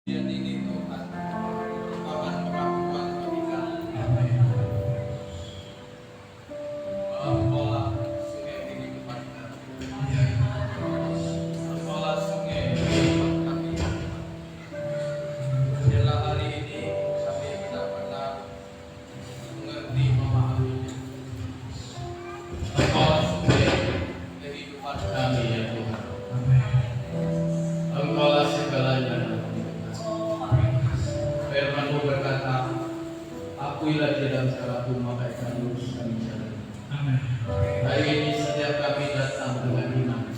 ini Tuhan merupakan pengakuan bagi kami bahwa sungai kehidupan kami, bahwa sungai kehidupan kami adalah hari ini kami benar-benar mengerti memahaminya. Bahwa sungai kehidupan kami ya Tuhan, Engkaulah segalanya. Firman-Mu berkata, akuilah di dalam segala maka akan lurus kami jalan. Hari ini setiap kami datang dengan iman,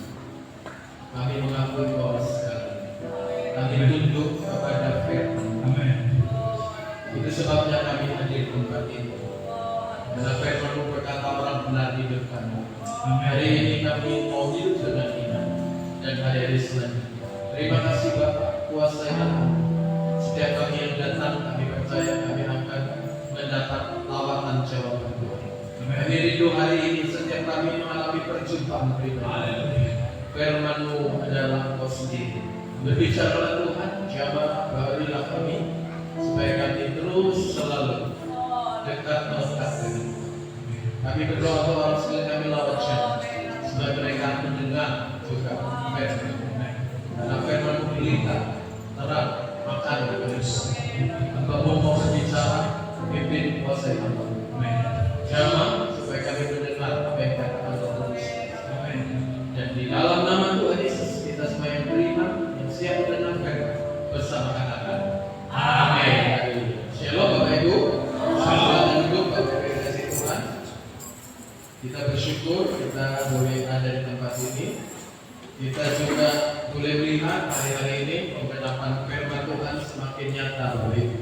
kami mengakui bahwa segalanya. Kami tunduk kepada firman. Itu sebabnya kami hadir di tempat ini. Karena firman-Mu berkata orang benar hidup kami. Hari ini kami mau hidup dengan iman dan hari-hari selanjutnya. Terima kasih Bapak, kuasai kami. Setiap kami yang datang, kami percaya kami akan mendapat lawatan jawaban Tuhan. Kami rindu hari ini setiap kami mengalami perjumpaan pribadi. Firman-Mu adalah Engkau sendiri. Berbicara Tuhan, jamaah berilah kami supaya kami terus selalu dekat melekat dengan Tuhan. Kami berdoa Tuhan sekali kami lawat jalan supaya mereka mendengar juga firman. Karena firman-Mu berita terang makan terus. Engkau mau berbicara, pimpin kuasai hamba. Jamaah supaya kami mendengar apa yang katakan terus. Dan di dalam nama Tuhan Yesus kita semua yang beriman, yang siap mendengarkan bersama katakan amin. Shalom Bapak Ibu. Shalom duduk Bapak Ibu kasih Tuhan. Kita bersyukur kita boleh ada di tempat ini. Kita juga boleh melihat hari-hari ini pembenaran firman Tuhan semakin nyata Bapak Ibu.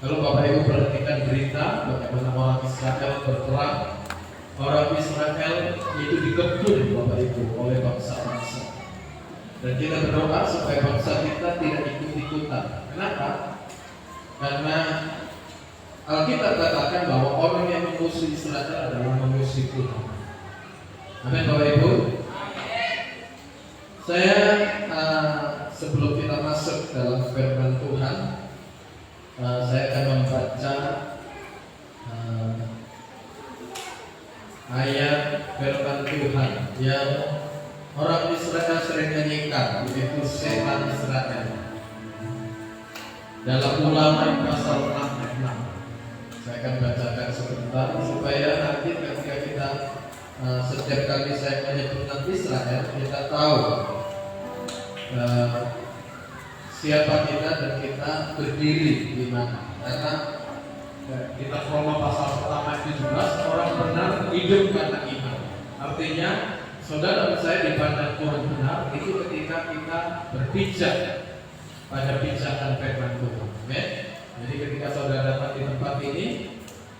Kalau Bapak Ibu perhatikan berita bagaimana orang Israel berperang, orang Israel itu dikepung Bapak Ibu oleh bangsa-bangsa. Dan kita berdoa supaya bangsa kita tidak ikut-ikutan. Kenapa? Karena Alkitab katakan bahwa orang yang memusuhi Israel adalah memusuhi Tuhan. Amin Bapak Ibu. Saya sebelum kita masuk dalam firman Tuhan, saya akan membaca ayat firman Tuhan yang orang Israel sering nyanyikan, yaitu setan Israel. Dalam Ulangan pasal 6 ayat 6. Saya akan bacakan sebentar supaya nanti ketika kita setiap kali saya menyebutkan Israel, kita tahu siapa kita dan kita berdiri di mana. Karena kita Roma pasal pertama 17, orang benar hidup karena iman. Artinya saudara saya dipandang Tuhan benar itu ketika kita berpijak pada pijakan firman Tuhan. Jadi ketika saudara datang di tempat ini,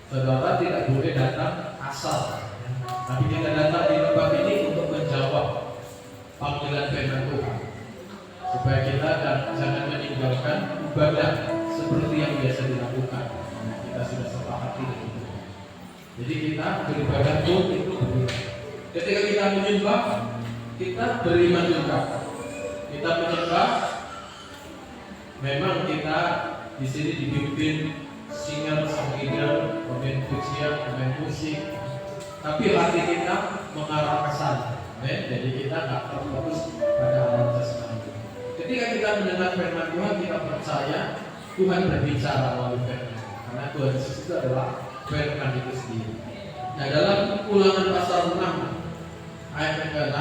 saudara tidak boleh datang asal. Tapi kita datang di tempat ini untuk menjawab panggilan firman Tuhan, supaya kita jangan meninggalkan ibadah seperti yang biasa dilakukan. Kita sudah sepakati dengan itu. Jadi kita beribadah Tuhan itu berbeda. Ketika kita menyembah, kita beriman juga. Kita menyembah, memang kita di sini dipimpin singer, sang leader, pemain pujian, pemain musik. Tapi hati kita mengarah ke sana. Jadi kita nggak terfokus pada alam jasmani. Ketika kita mendengar firman Tuhan, kita percaya Tuhan berbicara melalui firman. Karena Tuhan Yesus itu adalah firman itu sendiri. Nah, dalam Ulangan pasal 6 ayat yang ke-6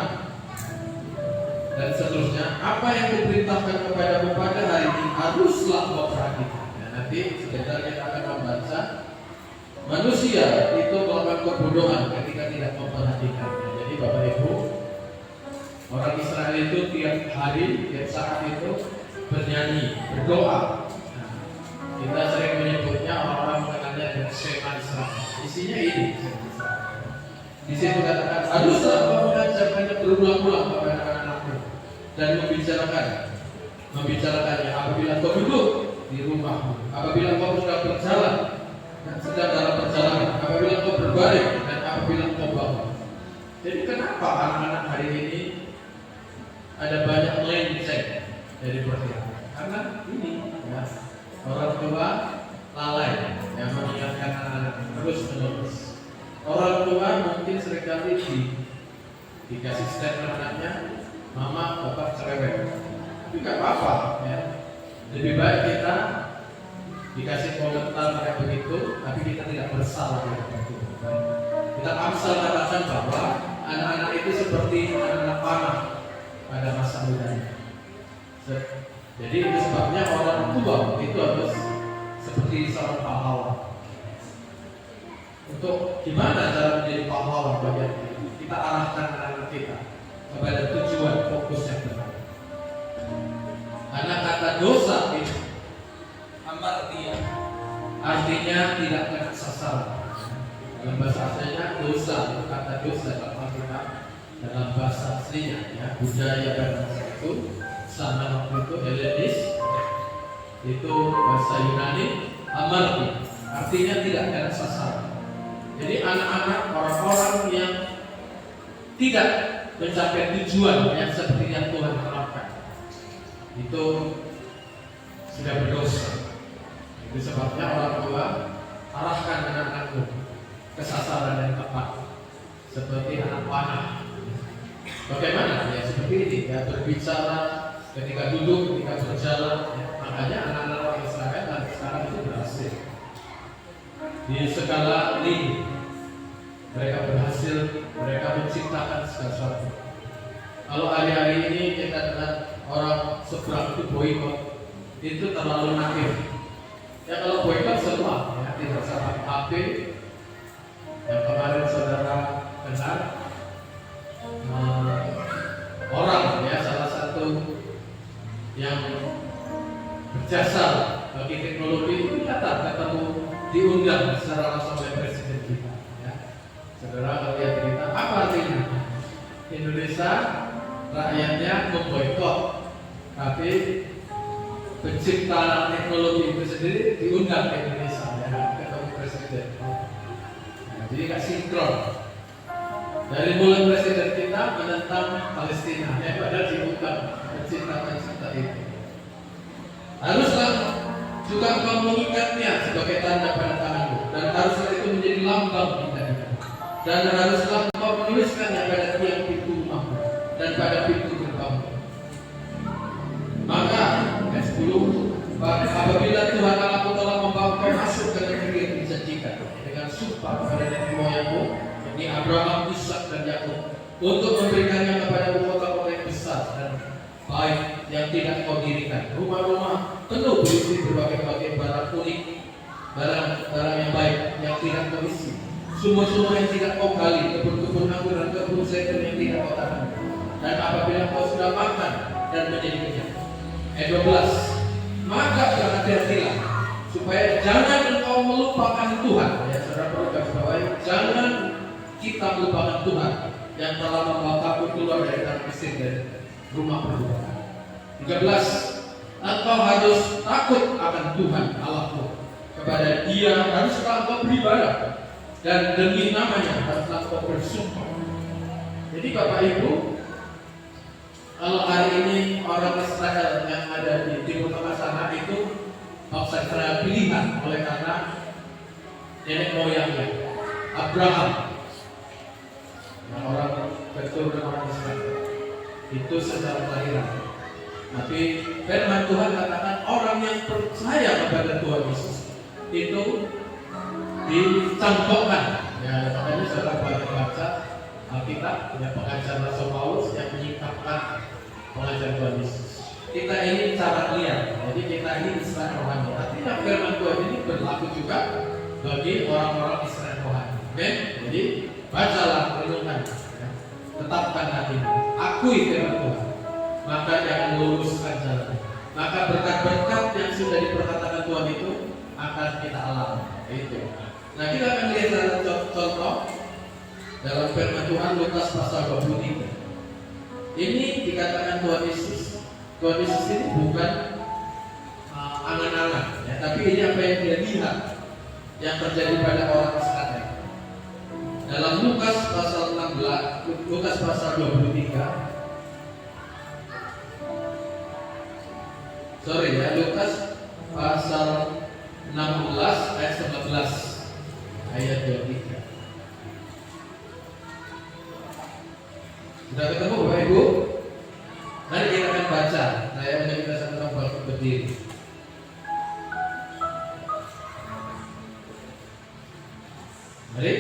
dan seterusnya, apa yang diperintahkan kepadamu pada hari ini haruslah kau perhatikan. Nah, nanti sebentar kita akan membaca. Manusia itu melakukan kebodohan ketika tidak memperhatikan. Jadi Bapak Ibu, orang Israel itu tiap hari, tiap saat itu bernyanyi, berdoa. Nah, kita sering menyebutnya, orang-orang mengenalnya dengan Shema Israel. Isinya ini. Di situ katakan, haruslah kau mengajarkannya berulang-ulang kepada anak-anakmu dan membicarakannya apabila kau duduk di rumahmu, apabila kau sedang berjalan dan sedang dalam perjalanan, apabila kau berbaring dan apabila kau bangun. Jadi kenapa anak-anak hari ini ada banyak melenceng dari perkiraan? Karena ini ya, orang tua lalai yang mengingatkan anak terus menerus. Orang tua mungkin seringkali dikasih statement anaknya, mama bapak cerewet, tapi nggak apa-apa ya. Lebih baik kita dikasih komentar kayak begitu, tapi kita tidak bersalah begitu. Kita Amsal katakan bahwa anak-anak itu seperti anak-anak panah pada masa mudanya. Jadi itu sebabnya orang tua itu harus seperti seorang pahlawan. Untuk gimana cara menjadi pahlawan bagi kita arahkan anak-anak kita kepada tujuan fokus yang benar. Karena kata dosa itu amartia, artinya tidak kena sasaran. Dalam bahasa aslinya dosa, itu kata dosa dalam Alkitab dalam bahasa aslinya ya, budaya dan bahasa itu sama waktu itu Helenis, itu bahasa Yunani amartia, artinya tidak kena sasaran. Jadi anak-anak orang-orang yang tidak mencapai tujuan yang seperti yang Tuhan harapkan itu sudah berdosa. Itu sebabnya orang tua arahkan anak-anakmu ke sasaran yang tepat, seperti anak panah. Bagaimana? Ya seperti ini ya, berbicara ketika duduk, ketika berjalan ya. Makanya anak-anak orang Israel dan sekarang itu berhasil di segala lini. Mereka berhasil, mereka menciptakan segala sesuatu. Kalau hari-hari ini kita dengar orang seberang itu boikot, itu terlalu naif. Ya kalau boikot semua, ya tidak sama HP yang kemarin saudara dengar, orang ya salah satu yang berjasa bagi teknologi itu datang ketemu diundang secara langsung oleh presiden kita. Saudara kalau lihat berita, apa artinya? Indonesia rakyatnya memboikot, tapi pencipta teknologi itu sendiri diundang ke Indonesia ya, ketemu presiden. Nah, jadi nggak sinkron. Dari mulut presiden kita menentang Palestina, ya padahal diundang pencipta itu. Haruslah juga engkau mengikatnya sebagai tanda pada tanganmu, dan haruslah itu menjadi lambang kita. Dan haruslah engkau menuliskannya pada tiang pintu rumahmu dan pada pintu gerbangmu. Maka ayat 10, apabila Tuhan Allahmu telah membawa masuk ke negeri yang dijanjikan dengan sumpah pada nenek moyangmu, yakni Abraham, Ishak dan Yakub, untuk memberikannya kepada kota-kota yang besar dan baik yang tidak kau dirikan, rumah-rumah penuh berisi berbagai-bagai barang unik, barang yang baik yang tidak kau isi, sumur-sumur yang tidak kau gali, kebun-kebun anggur dan kebun zaitun yang tidak kau tanam. Dan apabila kau sudah makan dan menjadi kenyang. Ayat 12, maka berhati-hatilah supaya jangan engkau melupakan Tuhan. Ya, saudara perlu garis bawahi, jangan kita melupakan Tuhan yang telah membawa kamu keluar dari tanah Mesir dan rumah perbudakan. 13, engkau harus takut akan Tuhan Allahmu. Kepada Dia haruslah engkau beribadah, dan demi namanya haruslah engkau bersumpah. Jadi Bapak Ibu, kalau hari ini orang Israel yang ada di Timur Tengah sana itu bangsa Israel pilihan oleh karena nenek moyangnya Abraham, yang orang keturunan orang Israel itu secara kelahiran. Tapi firman Tuhan katakan orang yang percaya kepada Tuhan Yesus itu dicampurkan. Ya, makanya saudara baca Alkitab, ya, pengajar Rasul Paulus yang menyingkapkan pengajar Tuhan Yesus. Kita ini cara lihat, jadi kita ini Israel rohani. Artinya firman Tuhan ini berlaku juga bagi orang-orang Israel rohani. Oke? Jadi bacalah, renungkan, ya. Tetapkan hatimu, akui firman Tuhan, maka jangan luruskan jalan. Maka berkat-berkat yang sudah diperkatakan Tuhan itu akan kita alami. Itu. Nah, kita akan lihat contoh dalam firman Tuhan Lukas pasal 23. Ini dikatakan Tuhan Yesus. Tuhan Yesus ini bukan angan-angan, ya, tapi ini apa yang dia lihat yang terjadi pada orang Israel. Dalam Lukas pasal 16, Lukas pasal 23. Lukas pasal 16 ayat 11 ayat 23. Sudah ketemu Bapak Ibu? Mari kita akan baca. Saya mengajak kita sama-sama berdiri. Mari,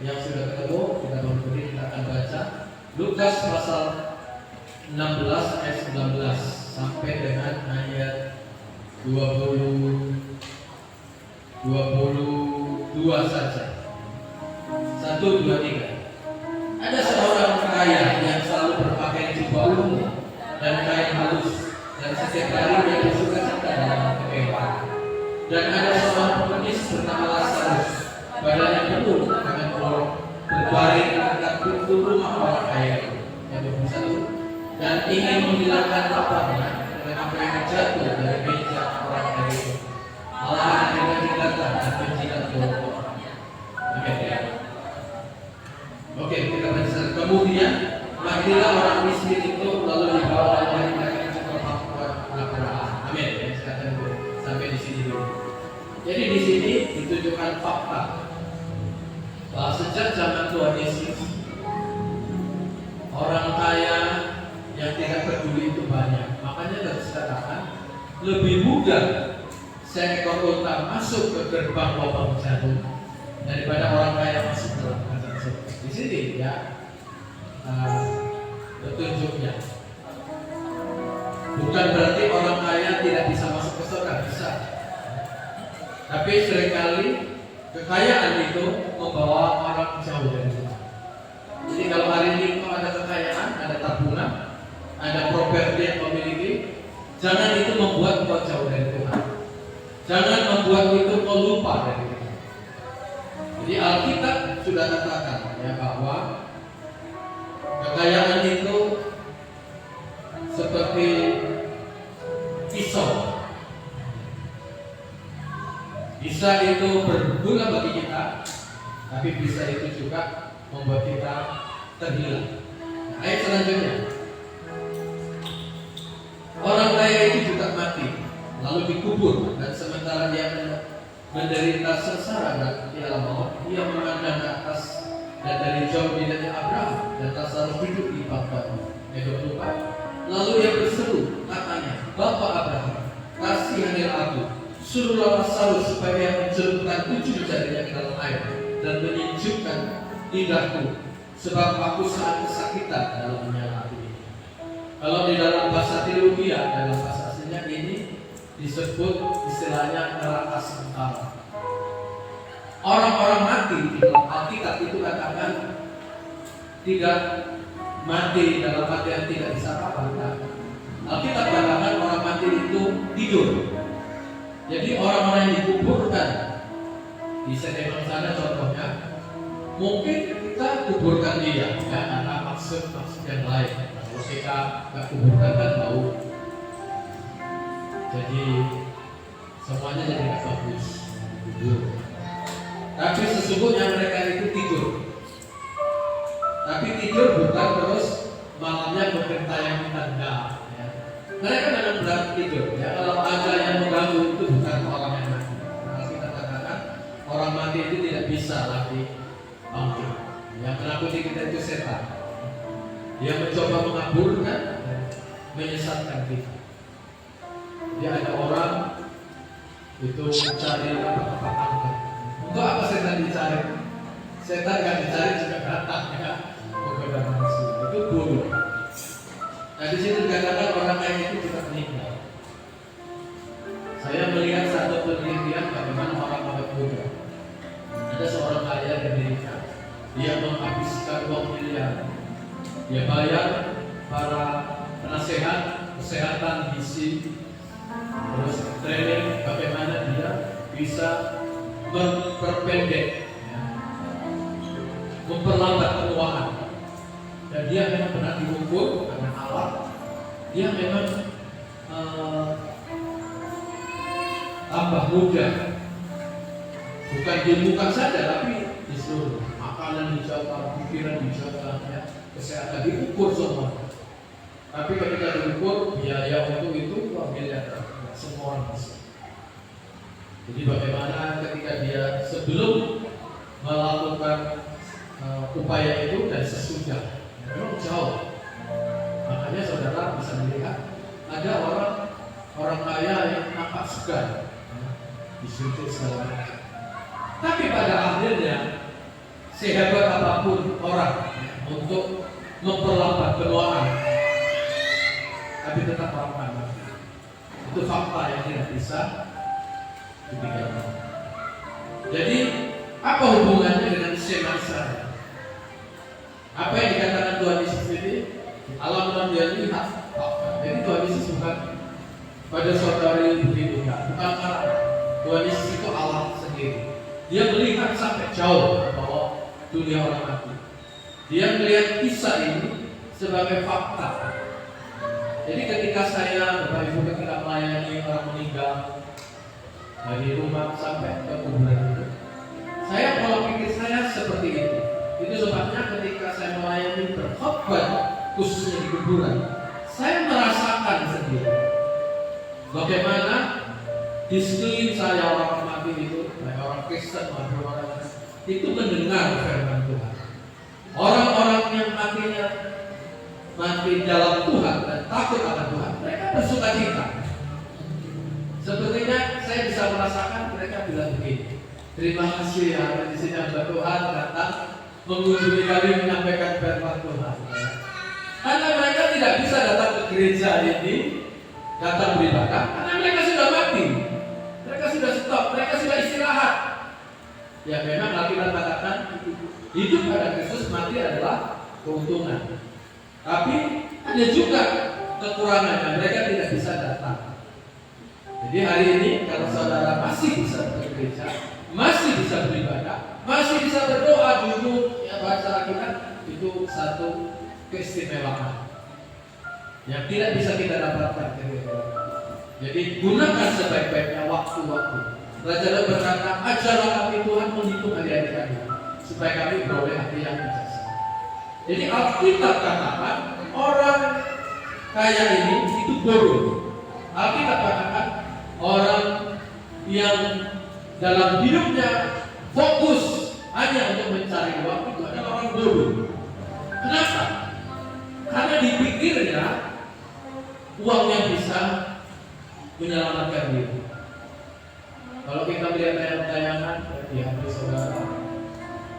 yang sudah ketemu kita berdiri, kita akan baca Lukas pasal 16 ayat 19 sampai dengan ayat 22 saja. 1, 2, 3. Ada seorang kaya yang selalu berpakaian jubah ungu dan kain halus, dan setiap hari dia bersuka-cita dalam kemewahan. Dan ada seorang pengemis bernama Lazarus, badannya penuh dengan borok, berbaring di dekat pintu rumah orang kaya itu. Yang 21. Dan ingin menghilangkan lapangnya dengan apa yang jatuh dari meja orang kaya itu. Malahan dengan tindakan dan penjilat borok. Amin. Oke, kita baca. Kemudian mandilah orang miskin itu, lalu dibawa dari mereka ke pangkuan Abraham. Amin. Sampai di sini dulu. Jadi di sini ditunjukkan fakta bahwa sejak zaman Tuhan Yesus, orang kaya yang tidak peduli itu banyak. Makanya harus dikatakan lebih mudah seekor unta masuk ke gerbang lubang jarum daripada orang kaya masuk dalam kerajaan surga. Di sini ya petunjuknya. Bukan berarti orang kaya tidak bisa masuk ke surga, bisa. Tapi seringkali kekayaan itu membawa orang jauh dari Tuhan. Jadi kalau hari ini kau ada kekayaan, ada tabungan, ada properti yang kau miliki, jangan itu membuat kau jauh dari Tuhan. Jangan membuat itu kau lupa dari Tuhan. Jadi Alkitab sudah katakan ya bahwa kekayaan itu seperti pisau. Bisa itu berguna bagi kita, tapi bisa itu juga membuat kita terhilang. Nah, ayat selanjutnya, orang kaya itu juga mati, lalu dikubur, dan sementara dia menderita sengsara di alam maut, dia memandang ke atas, dan dari jauh dilihatnya Abraham dan Lazarus hidup di bangkanya. Ayat 24, lalu ia berseru, katanya, Bapa Abraham, kasihanilah aku, suruhlah Lazarus supaya mencelupkan ujung jarinya ke dalam air dan menyejukkan lidahku, sebab aku sangat kesakitan dalam menyala api ini. Kalau di dalam bahasa teologia, dalam bahasa aslinya ini disebut istilahnya neraka sementara. Orang-orang mati di dalam Alkitab itu katakan tidak mati dalam artian tidak bisa apa-apa. Alkitab katakan orang mati itu tidur. Jadi orang-orang yang dikuburkan di Setemang sana contohnya, mungkin kita kuburkan dia ya, karena maksud yang lain. Kalau kita nggak kuburkan kan bau. Jadi semuanya jadi nggak bagus. Tapi sesungguhnya mereka itu tidur. Tapi tidur bukan terus malamnya bergentayangan tanda. Ya. Mereka memang berat tidur. Ya. Kalau ada yang mengganggu itu bukan orang yang mati. Kalau kita katakan orang mati itu tidak bisa lagi bangkit. Yang menakuti kita itu setan. Dia mencoba mengaburkan, menyesatkan kita. Dia ada orang itu mencari apa angkat. Untuk apa setan dicari? Setan nggak dicari juga datang ya. Kepada manusia itu bodoh. Nah di situ dikatakan orang kaya itu juga meninggal. Saya melihat satu penelitian bagaimana orang awet muda. Ada seorang kaya di Amerika, dia menghabiskan uang miliar. Dia bayar para penasehat kesehatan gizi, terus training bagaimana dia bisa memperpendek, memperlambat penuaan. Dan dia memang pernah diukur dengan alat. Dia memang tambah muda, bukan di muka saja, tapi di seluruh makanan dijaga, pikiran dijaga, ya, kesehatan diukur semua. Tapi ketika diukur biaya untuk itu 2 miliar. semua orang bisa. Jadi bagaimana ketika dia sebelum melakukan upaya itu dan sesudah, memang jauh. Makanya saudara bisa melihat ada orang kaya yang nampak segan, disuntik segala macam. Tapi pada akhirnya sehebat apapun orang untuk memperlambat penuaan, tapi tetap orang mati. Itu fakta yang tidak bisa dipikirkan. Jadi apa hubungannya dengan Shema Israel? Apa yang dikatakan Tuhan Yesus ini? Alam dia lihat fakta. Jadi Tuhan Yesus bukan pada saudari begitu, bukan karena Tuhan Yesus itu Allah sendiri. Dia melihat sampai jauh bahwa dunia orang mati. Dia melihat kisah ini sebagai fakta. Jadi ketika saya, Bapak Ibu, ketika melayani orang meninggal dari rumah sampai ke kuburan itu, saya pola pikir saya seperti itu. Itu sebabnya ketika saya melayani berkhotbah khususnya di kuburan, saya merasakan sendiri bagaimana di sekeliling saya orang mati itu, baik orang Kristen maupun orang itu mendengar firman Tuhan. Orang-orang yang mati dalam Tuhan dan takut akan Tuhan, mereka bersuka cita. Sepertinya saya bisa merasakan mereka bilang begini, terima kasih ya di sini ada Tuhan datang mengunjungi kami menyampaikan firman Tuhan. Karena mereka tidak bisa datang ke gereja ini, datang beribadah, karena mereka sudah mati, mereka sudah stop, mereka sudah istirahat. Ya memang Alkitab katakan hidup pada Kristus, mati adalah keuntungan. Tapi ada juga kekurangannya, mereka tidak bisa datang. Jadi hari ini kalau saudara masih bisa ke gereja, masih bisa beribadah, masih bisa berdoa dulu, ya baca Alkitab, itu satu keistimewaan yang tidak bisa kita dapatkan. Jadi gunakan sebaik-baiknya waktu-waktu. Raja Daud berkata, ajarlah kami Tuhan menghitung hari-hari kami, supaya kami beroleh hati yang bijaksana. Jadi Alkitab katakan orang kaya ini itu bodoh. Alkitab katakan orang yang dalam hidupnya fokus hanya untuk mencari uang itu adalah orang bodoh. Kenapa? Karena dipikirnya uang yang bisa menyelamatkan diri. Kalau kita lihat tayangan di hati saudara,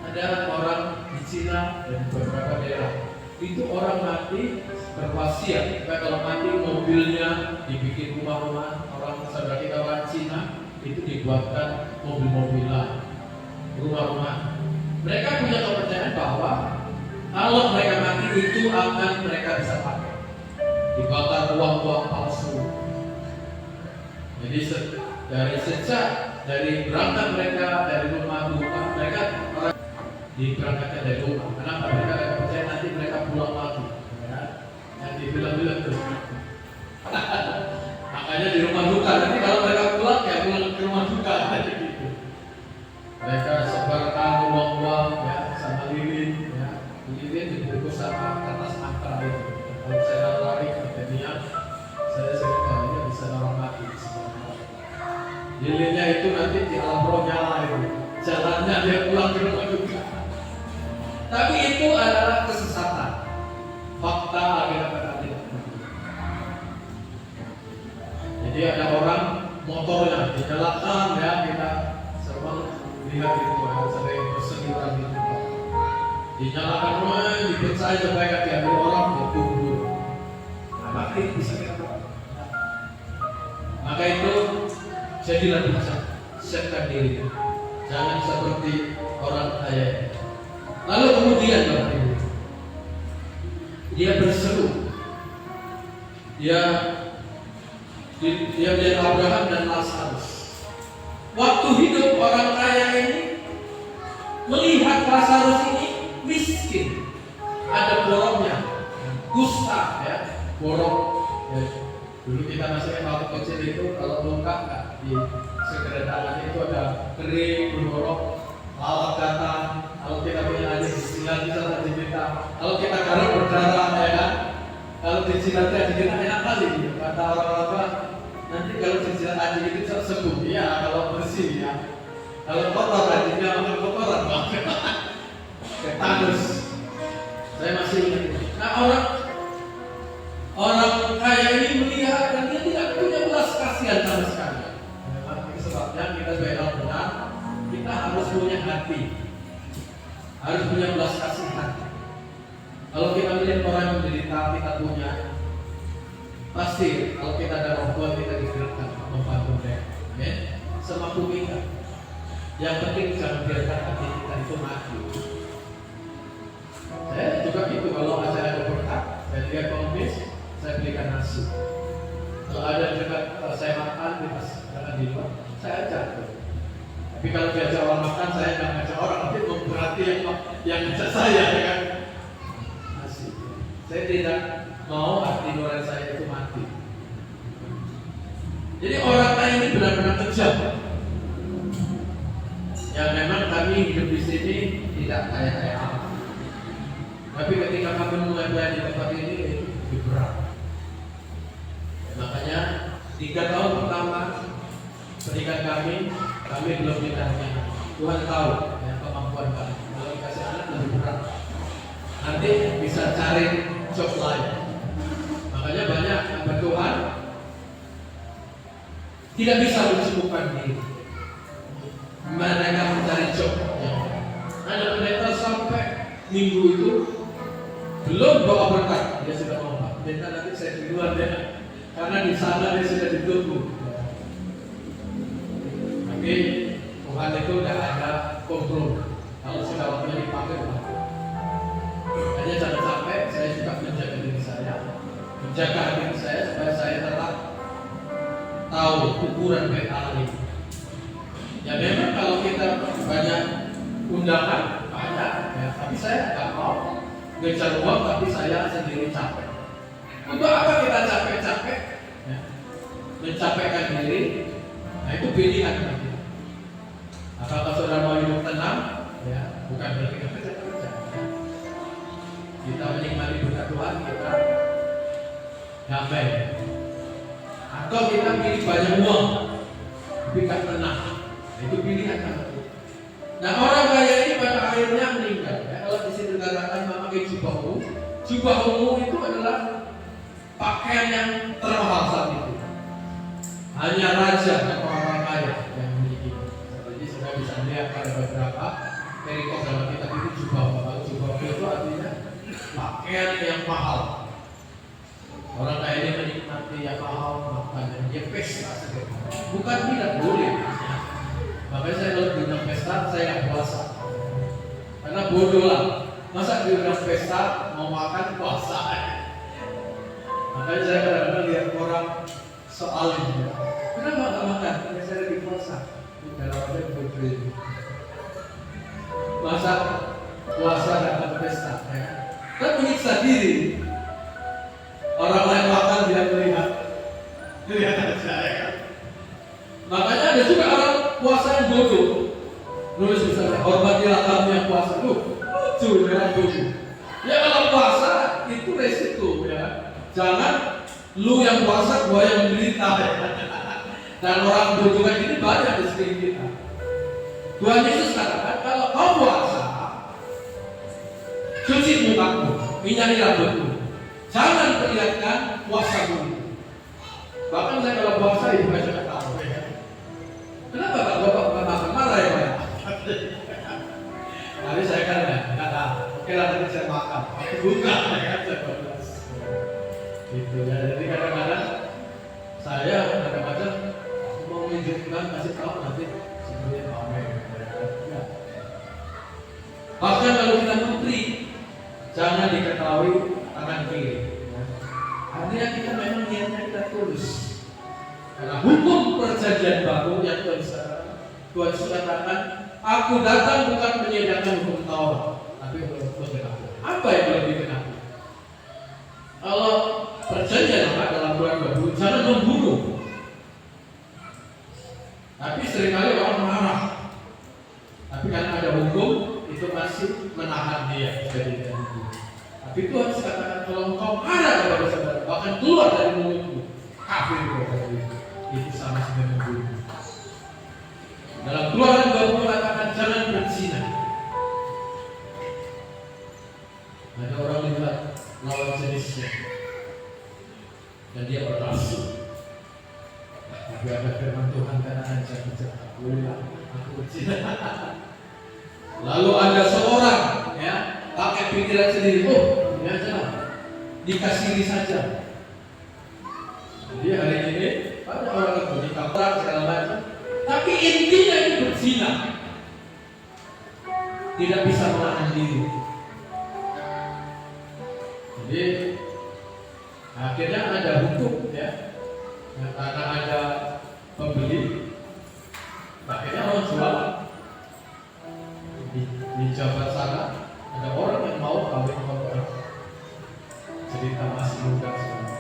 ada orang di Cina dan beberapa daerah itu orang mati berwasiat, kalau mati mobilnya dibikin rumah-rumah. Orang saudara kita orang Cina itu dibuatkan mobil-mobilan, rumah-rumah. Mereka punya kepercayaan bahwa kalau mereka mati itu akan mereka bisa pakai, dibakar uang-uang palsu. Jadi dari berangkat mereka dari rumah ke rumah, mereka diberangkatkan dari rumah. Kenapa? Mereka percaya nanti mereka pulang lagi, ya? Yang dibilang-bilang terus. Makanya di rumah duka. Nanti kalau mereka pulang, ya pulang ke rumah duka. Gitu. Mereka sebarkan uang-uang, ya, sama lilin, ya. Lilin dibungkus sama kertas angka itu. Kalau saya lari ke dunia, saya sering kalinya bisa orang mati. Lilinnya itu nanti di alam roh nyala itu. Jalannya dia pulang ke rumah duka. Tapi itu adalah kesesatan. Fakta Alkitab. Jadi ada orang motornya dinyalakan, ya, kita sering lihat itu, sering berseliweran di tempat. Dinyalakan rumah, dipercaya supaya diambil orang, ditunggu. Maka itu bisa kita lakukan. Maka itu jadilah bijak, siapkan diri. Jangan seperti orang kaya. Lalu kemudian Bapak Ibu, dia berseru. Dia melihat Abraham dan Lazarus. Waktu hidup orang kaya ini melihat Lazarus ini miskin, ada boroknya, kusta, ya, borok. Ya. Dulu kita masih waktu kecil itu kalau lengkap di segera tangan itu ada kering, berborok, lalat datang. Kalau kita punya adik disilat bisa terjadi. Kalau kita garuk berdarah, ya kan? Kalau disilatnya dikira enak kali, kata orang-orang Nanti kalau dijilat anjing itu sembuh ya, kalau bersih ya. Kalau kotor anjingnya makan kotoran banget. Tetanus. Saya masih ingat. Nah orang kaya ini melihat dan dia tidak punya belas kasihan sama sekali. Itu sebabnya kita sebagai orang benar, kita harus punya hati, harus punya belas kasihan. Kalau kita melihat orang yang menderita, kita punya, pasti kalau kita ada orang tua kita digerakkan membantu mereka. Semampu kita. Yang penting jangan biarkan hati kita itu mati. Saya juga gitu, kalau saya ada berkat, saya lihat pengemis, saya belikan nasi. Kalau ada dekat saya makan di luar, saya ajak. Tapi kalau diajak orang makan, saya nggak ngajak orang, nanti berarti yang ngajak saya, ya kan? Nasi. Saya tidak mau hati nurani saya itu mati. Jadi orang kaya ini benar-benar kejam. Yang memang kami hidup di sini tidak kaya-kaya amat. Tapi ketika kami mulai di tempat ini itu lebih berat. Makanya 3 tahun pertama pernikahan kami belum nikahnya. Tuhan tahu ya, kemampuan kami. Kalau dikasih anak lebih berat. Nanti bisa cari job lain. Makanya banyak hamba Tuhan tidak bisa mencukupkan diri. Mereka mencari job. Ada pendeta sampai minggu itu belum doa berkat, dia sudah mau Pak. Pendeta nanti saya di luar deh, karena di sana dia sudah ditunggu. Tapi Tuhan itu tidak ada kompromi. Kalau sudah waktunya dipakai, hanya jangan sampai saya juga menjaga diri saya, menjaga hati saya supaya saya tetap tahu ukuran baik Allah ini. Ya memang kalau kita banyak undangan banyak, ya, tapi saya nggak mau ngejar uang, tapi saya sendiri capek. Untuk apa kita capek-capek? Ya, mencapekkan diri, nah itu pilihan kita. Apakah saudara mau hidup tenang? Ya, bukan berarti kita kerja-kerja. Ya. Kita menikmati berkat Tuhan, kita damai. Atau kita pilih banyak uang, tapi nggak tenang. Itu pilihan kan. Nah orang kaya ini pada akhirnya meninggal. Ya, kalau di sini dikatakan memakai jubah ungu. Jubah ungu itu adalah pakaian yang termahal saat itu. Hanya raja dan orang kaya yang memiliki. Jadi sudah bisa melihat pada beberapa perikop dalam kitab itu jubah ungu. Kalau jubah ungu itu artinya pakaian yang mahal. Orang kaya ini menikmati yang mahal, makanya dia pesta. Bukan tidak boleh. Makanya saya kalau diundang pesta, saya nggak puasa. Karena bodoh lah. Masa diundang pesta, mau makan puasa. Makanya saya kadang-kadang lihat orang soal ini. Kenapa nggak makan? Karena saya lagi puasa. Dalam arti bodoh itu. Masa puasa datang pesta, ya? Kan menyiksa diri. Orang lain makan tidak melihat. Lihat aja, ya kan? Makanya ada juga orang puasa yang bodoh. Nulis misalnya, hormatilah kamu yang puasa. Lucu ya, bodoh. Ya kalau puasa itu resiko ya. Jangan lu yang puasa, gua yang menderita. Dan orang bodoh kayak ini banyak di sekeliling kita. Tuhan Yesus katakan kalau kau puasa, cuci mukamu, minyaki rambutmu. Jangan perlihatkan puasamu. Bahkan saya kalau puasa itu banyak tahu. Kenapa Bapak marah ya Pak? Tapi saya kan nggak tahu. Oke lah nanti saya makan. Aku buka ya kan saya balas. Gitu ya. Jadi kadang-kadang saya kadang-kadang mau menunjukkan kasih tahu nanti sebenarnya pamer. Ya. Bahkan kalau kita menteri jangan diketahui tangan kiri. Artinya kita memang niatnya kita tulus. Karena hukum perjanjian baru yang Tuhan katakan, aku datang bukan menyediakan hukum Taurat, tapi untuk menggenapi. Apa yang boleh digenapi? Kalau perjanjian lama dalam Tuhan baru, jangan membunuh. Tapi seringkali orang marah. Tapi karena ada hukum, itu masih menahan dia dari itu. Tapi Tuhan katakan, kalau engkau marah kepada saudara, bahkan keluar dari mulutmu, kafir kepada itu. itu sama seperti membunuh. Dalam Keluaran 20 katakan jangan berzina. Ada orang lihat lawan jenisnya dan dia bernafsu. Tapi ada firman Tuhan katakan jangan berjahat. Bolehlah aku berzina. Lalu ada seorang ya pakai pikiran sendiri, oh ini aja dikasih saja. Jadi hari ini ada orang yang menikah segala macam, tapi intinya itu berzina, tidak bisa menahan diri. Jadi akhirnya ada hukum ya, karena ada pembeli, akhirnya orang jual. Di Jawa sana ada orang yang mau kawin sama orang cerita masih muda sekali.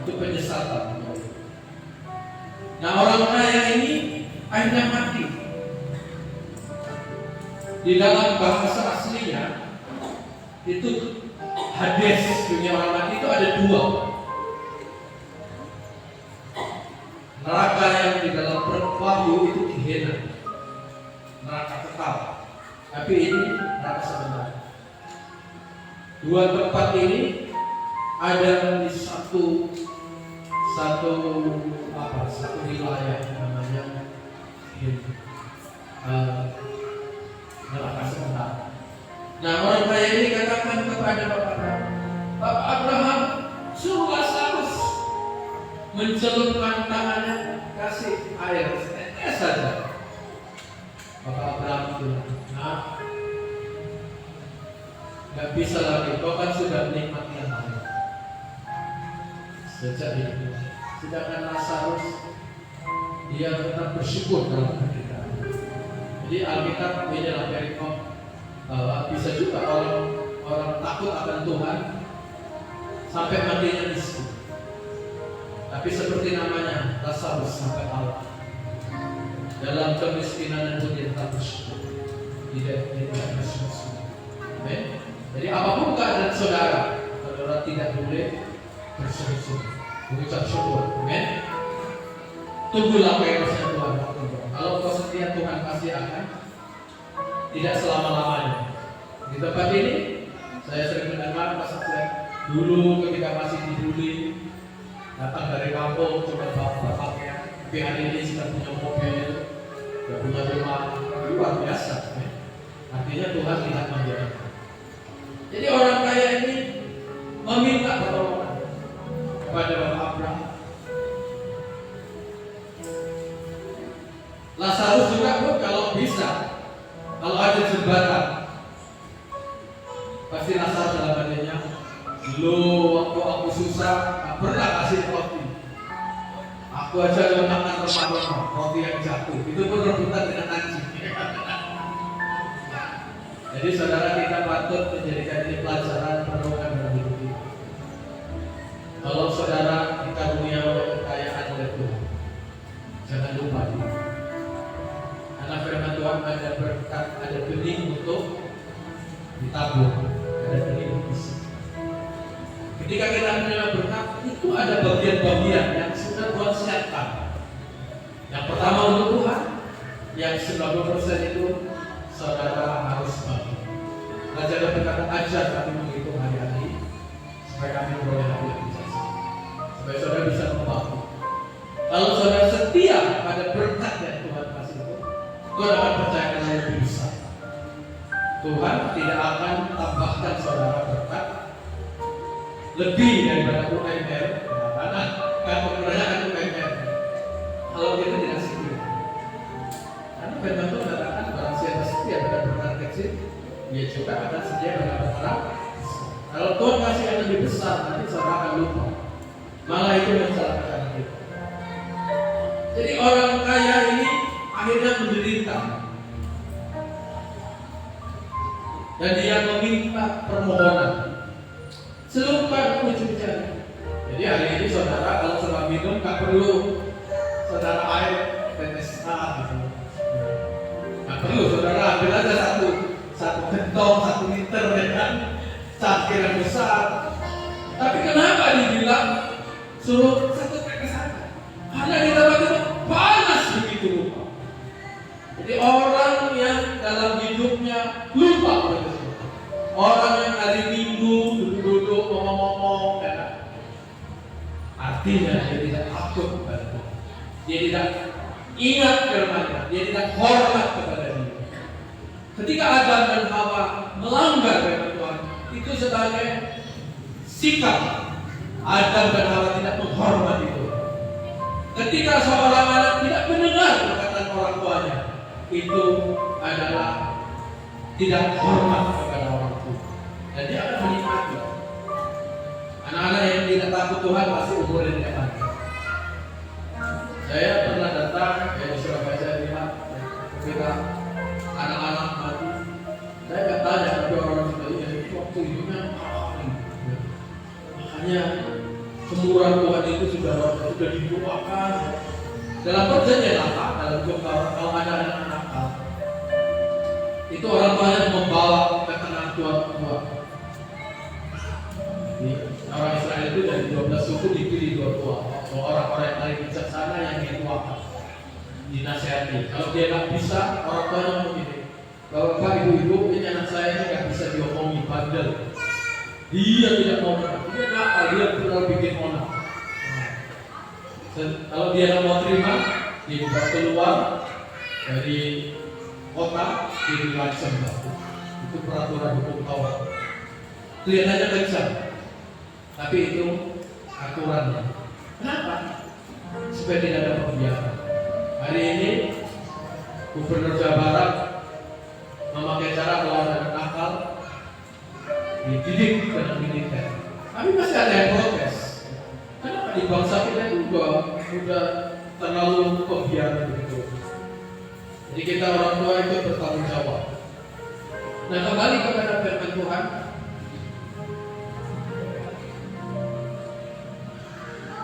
Itu penyesatan. Nah orang kaya ini akhirnya mati. Di dalam bahasa aslinya itu Hades, dunia orang mati itu ada dua. Neraka yang di dalam Wahyu itu Gehenna, neraka kekal. Tapi ini neraka sebenarnya. Dua tempat ini ada di satu wilayah namanya neraka sementara. Nah orang kaya ini katakan kepada Bapak Abraham, suruh Lazarus mencelupkan tangannya, kasih air setetes saja. Bapak Abraham bilang, nah, nggak bisa lagi, kau kan sudah menikmati yang lain sejak itu. Sedangkan Lazarus dia tetap bersyukur dalam keadaan. Jadi Alkitab ini adalah perikop bahwa bisa juga orang takut akan Tuhan sampai matinya di situ. Tapi seperti namanya Lazarus sampai Allah dalam kemiskinan itu dia tetap bersyukur, tidak bersyukur. Jadi apapun keadaan saudara tidak boleh bersyukur, mengucap syukur. Amen. Tunggulah kebesaran Tuhan. Kalau kau setia, Tuhan pasti akan, tidak selama-lamanya. Di tempat ini saya sering mendengar pasal dulu ketika masih dibully, datang dari kampung cuma bapaknya, tapi hari ini sudah punya mobil, sudah punya rumah, luar biasa. Artinya Tuhan tidak membiarkan. Jadi orang kaya ini meminta pertolongan kepada Bapak Abraham. Lazarus juga pun kalau bisa, kalau ada jembatan, pasti Lazarus dalam hatinya, lo waktu aku susah, tak pernah kasih roti. Aku aja lo makan remah-remah, roti yang jatuh, itu pun rebutan dengan anjing. Jadi saudara, kita patut menjadikan ini pelajaran perenungan dalam hidup kita. Kalau saudara dikarunia oleh kekayaan oleh Tuhan, jangan lupa ini. Karena firman Tuhan ada berkat, ada benih untuk ditabur, ada benih untuk isi. Ketika kita menerima berkat, itu ada bagian-bagian yang sudah Tuhan siapkan. Yang pertama untuk Tuhan, yang 90% itu saudara harus bagi. Raja Daud berkata, ajar kami menghitung hari-hari supaya kami boleh hadir di jasa, supaya saudara bisa membagi. Kalau saudara setia pada berkat yang Tuhan kasih itu, Tuhan akan percayakan yang lebih besar. Tuhan tidak akan tambahkan saudara berkat lebih daripada UMR. Karena kebanyakan UMR kalau kita tidak setia. Karena firman Tuhan katakan barang siapa setia pada berkat kecil, dia juga akan setia pada berkat. Kalau Tuhan kasih yang lebih besar, nanti saudara akan lupa. Malah itu mencelakakan kita. Jadi orang kaya ini akhirnya menderita, dan dia meminta permohonan celupkan ujung jari. Jadi hari ini saudara kalau saudara minum tak perlu saudara air tetes gitu. Tak perlu saudara ambil aja satu gentong 1 liter ya kan, cangkir yang besar. Tapi kenapa dibilang suruh 1 tetes saja? Karena di dia tidak takut kepada Tuhan. Dia tidak ingat firman-Nya, dia tidak hormat kepada Dia. Ketika Adam dan Hawa melanggar firman Tuhan, itu sebagai sikap Adam dan Hawa tidak menghormati Tuhan. Ketika seorang anak tidak mendengar perkataan orang tuanya, itu adalah tidak hormat kepada orang tua. Dan dia akan menikmati. Anak-anak yang tidak takut Tuhan pasti umurnya tidak panjang. Saya pernah datang di Surabaya, saya lihat ketika anak-anak mati. Saya nggak tanya tapi orang itu waktu hidupnya makanya kemurahan Tuhan itu sudah didoakan. Dalam perjanjian lama, dalam kalau ada anak nakal, itu orang tuanya membawa ketenangan tua. Orang Israel itu dari 12 suku dipilih 2 tua. Orang-orang yang paling bijaksana yang dituakan, dinasihati. Kalau dia nggak bisa, orang tuanya memilih. Bapak ibu-ibu, ini anak saya ini nggak bisa diomongi, bandel. Dia tidak mau menang. Dia nakal, dia benar bikin onar. Kalau dia nggak mau terima, dia bisa keluar dari kota, dia dilacem. Itu peraturan hukum Taurat. Kelihatannya kencang, tapi itu aturannya. Kenapa? Supaya tidak ada pembiaran. Hari ini Gubernur Jawa Barat memakai cara melawan anak nakal, dididik dengan militer. Tapi masih ada yang protes. Kenapa di bangsa kita itu sudah terlalu pembiaran begitu? Jadi kita orang tua itu bertanggung jawab. Nah, kembali kepada firman Tuhan.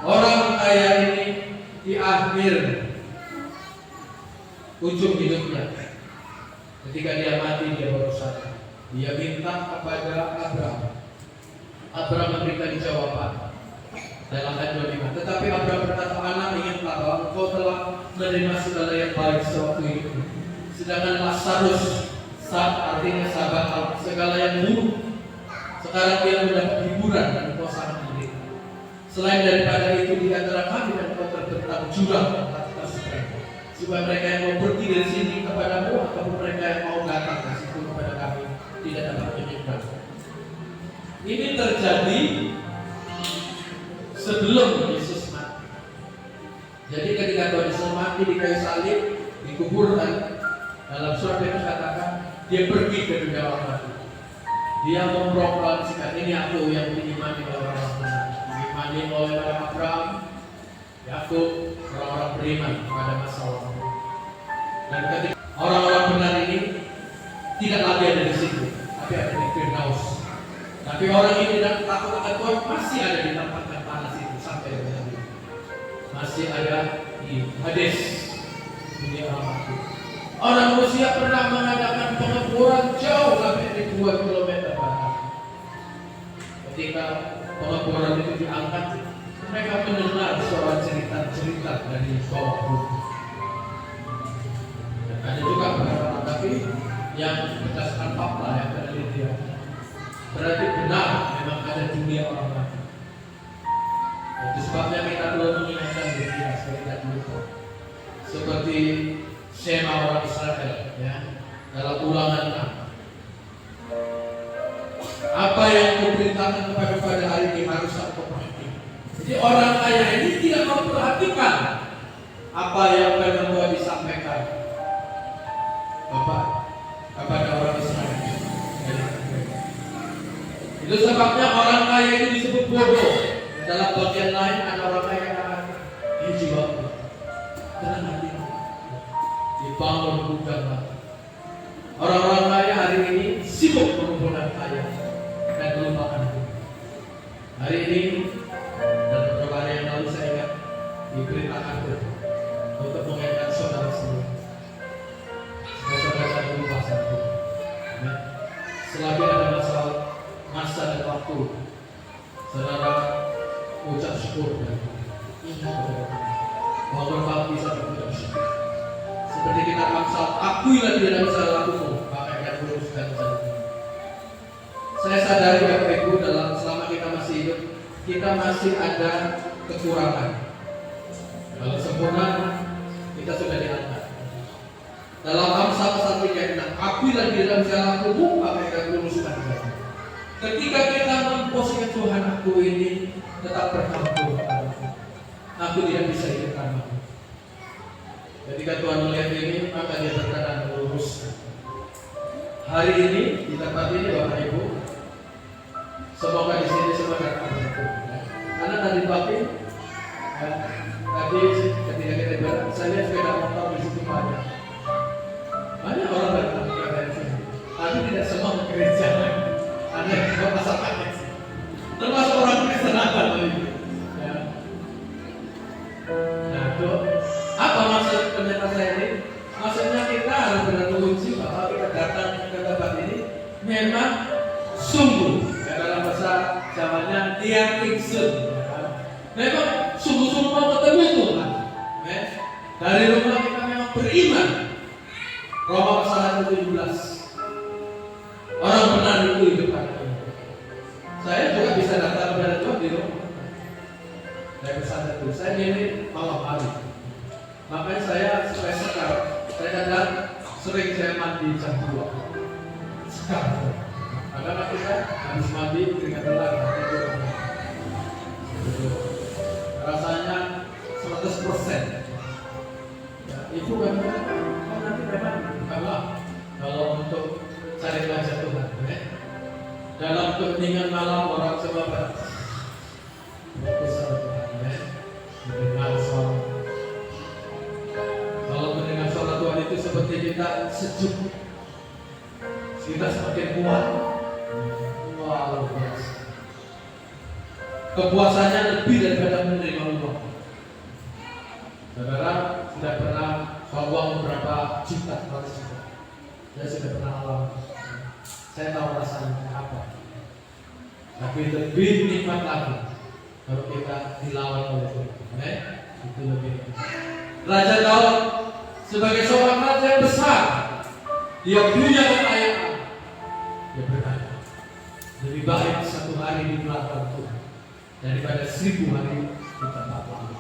Orang kaya ini di akhir ujung hidupnya, ketika dia mati dia baru sadar. Dia minta kepada Abraham. Abraham memberikan jawaban dalam ayat 25. Tetapi Abraham berkata, anak ingatlah bahwa engkau telah menerima segala yang baik sewaktu hidupmu, sedangkan Lazarus artinya sahabat segala yang buruk. Sekarang dia mendapat hiburan dan engkau sangat menderita. Selain daripada itu di antara kami dan engkau terbentang jurang atas mereka, supaya mereka yang mau pergi dari sini kepadamu ataupun mereka yang mau datang ke situ kepada kami tidak dapat menyeberang. Ini terjadi sebelum Yesus mati. Jadi ketika Tuhan Yesus mati di kayu salib, dikuburkan, dalam surat Petrus katakan dia pergi ke dunia orang mati. Dia memproklamasikan, ini aku yang diimani oleh orang benar, diimani oleh Abraham, Yakub, orang-orang beriman pada masa lalu. Dan ketika orang-orang benar ini tidak lagi ada di situ, tapi ada di Firdaus. Tapi orang ini tidak takut akan Tuhan masih ada di tempat yang panas itu sampai hari ini. Masih ada di Hades, dunia orang mati. Orang Rusia pernah mengadakan pengeboran jauh sampai di 2 km barat. Ketika pengeboran itu diangkat, mereka mendengar suara cerita dari bawah bumi. Dan ada juga beberapa tapi yang berdasarkan fakta yang penelitian. Berarti benar memang ada dunia orang mati. Itu sebabnya kita perlu mengingatkan diri kita supaya tidak lupa. Seperti Shema orang Israel, ya, dalam Ulangan 6. Apa yang kuperintahkan pada hari ini harus aku perhatikan. Jadi orang kaya ini tidak memperhatikan apa yang firman Tuhan disampaikan kepada orang Israel. Itu sebabnya orang kaya ini disebut bodoh. Dalam bagian lain ada orang kaya yang ini jiwa tenang hati, dibangun gudang hati. Orang-orang kaya hari ini sibuk mengumpulkan kaya dan melupakan Tuhan. Hari ini dan beberapa hari yang lalu saya ingat diberitakan untuk mengingatkan saudara semua. Saudara dulu pasal itu. Selagi ada masa dan waktu, saudara ucap syukur dan ingat bahwa berbakti satu tidak syukur. Seperti kita Amsal, akuilah dia dalam segala lakumu, maka dia luruskan jalan. Saya sadari Bapak Ibu, selama kita masih hidup, kita masih ada kekurangan. Kalau sempurna, kita sudah diangkat. Dalam Amsal 1:6, apabila di dalam jalanku buka mereka luruskan jalan. Ketika kita memposisikan Tuhan, aku ini tetap bergantung kepadamu. Aku tidak bisa hidup tanpamu. Ketika Tuhan melihat ini, maka dia berkenan meluruskan. Hari ini di tempat ini Bapak Ibu, semoga di sini semua datang berkumpul. Karena tadi pagi, tadi ketika kita berada, saya lihat sepeda motor di situ banyak orang datang ke sini. Tapi tidak semua ke gereja. Ada yang ke pasar paket, termasuk orang Kristen ada. Nah, itu apa maksud penyataan saya ini? Maksudnya kita harus benar-benar bahwa kita datang ke tempat ini memang sungguh, dalam bahasa Jawanya diakingsun. Memang sungguh-sungguh mau ketemu Tuhan. Dari rumah kita memang beriman. Roma pasal 17. Orang benar itu hidup kami. Saya juga bisa datang kepada Tuhan di rumah. Saya bersadar itu, saya ini malam hari. Makanya saya supaya sekarang, saya kadang sering saya mandi jam 2. Sekarang, karena kita habis mandi keringat lagi. Rasanya 100%. Ya, itu kan nanti memang kalau untuk cari wajah Tuhan, dalam keheningan malam orang coba fokus pada Tuhan, mendengar suara. Kalau mendengar suara Tuhan itu seperti kita sejuk, kita semakin kuat. Wah, luar biasa. Kepuasannya lebih daripada menerima uang. Saudara sudah pernah uang beberapa juta kali juga. Saya sudah pernah alami. Saya tahu rasanya apa. Tapi lebih nikmat lagi kalau kita dilawan oleh Tuhan. Itu lebih nikmat. Raja Daud sebagai seorang raja yang besar, dia punya kekayaan. Dia berkata, lebih baik satu hari di belakang Tuhan daripada 1000 hari di tempat lain.